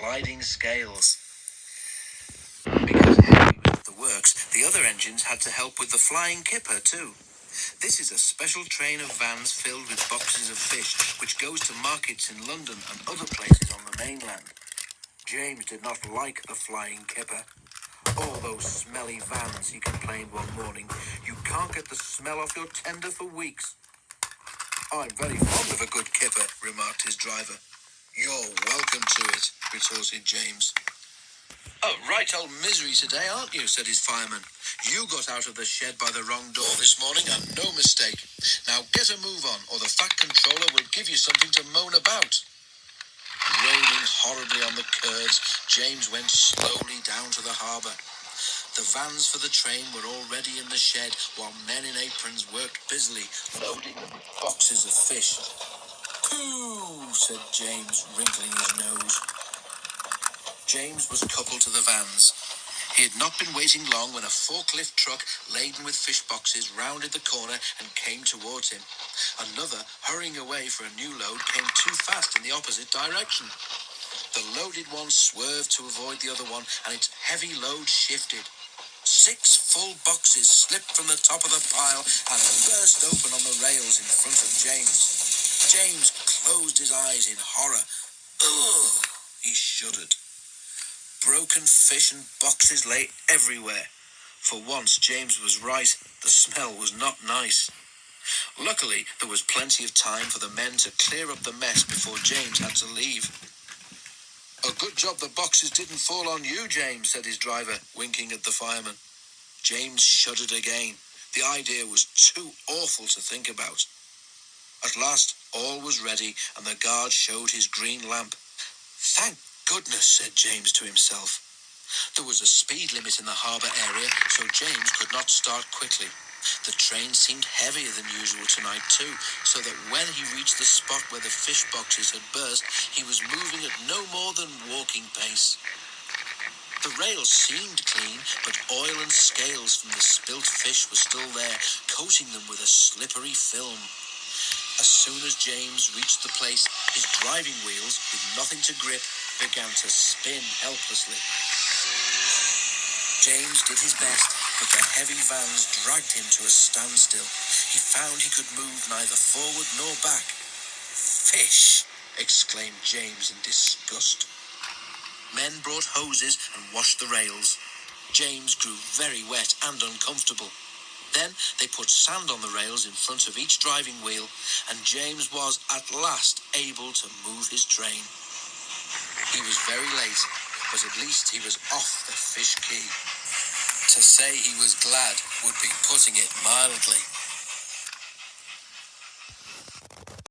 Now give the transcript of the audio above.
sliding scales. Because Henry was at the works, the other engines had to help with the flying kipper too. This is a special train of vans filled with boxes of fish, which goes to markets in London and other places on the mainland. James did not like the flying kipper. All those smelly vans, he complained one morning. You can't get the smell off your tender for weeks. I'm very fond of a good kipper, remarked his driver. You're welcome to it, retorted James. A right old misery today, aren't you, said his fireman. You got out of the shed by the wrong door this morning, and no mistake. Now get a move on, or the Fat Controller will give you something to moan about. Raining horribly on the curds, James went slowly down to the harbour. The vans for the train were already in the shed, while men in aprons worked busily, loading boxes of fish. Pooh, said James, wrinkling his nose. James was coupled to the vans. He had not been waiting long when a forklift truck laden with fish boxes rounded the corner and came towards him. Another, hurrying away for a new load, came too fast in the opposite direction. The loaded one swerved to avoid the other one, and its heavy load shifted. 6 full boxes slipped from the top of the pile and burst open on the rails in front of James. James closed his eyes in horror. Ugh! He shuddered. Broken fish and boxes lay everywhere. For once, James was right. The smell was not nice. Luckily, there was plenty of time for the men to clear up the mess before James had to leave. A good job the boxes didn't fall on you, James, said his driver, winking at the fireman. James shuddered again. The idea was too awful to think about. At last, all was ready, and the guard showed his green lamp. Thank goodness, said James to himself. There was a speed limit in the harbour area, so James could not start quickly. The train seemed heavier than usual tonight too, so that when he reached the spot where the fish boxes had burst, he was moving at no more than walking pace. The rails seemed clean, but oil and scales from the spilt fish were still there, coating them with a slippery film. As soon as James reached the place, his driving wheels, with nothing to grip, began to spin helplessly. James did his best, but the heavy vans dragged him to a standstill. He found he could move neither forward nor back. Fish! Exclaimed James in disgust. Men brought hoses and washed the rails. James grew very wet and uncomfortable. Then they put sand on the rails in front of each driving wheel, and James was at last able to move his train. He was very late, but at least he was off the fish quay. To say he was glad would be putting it mildly.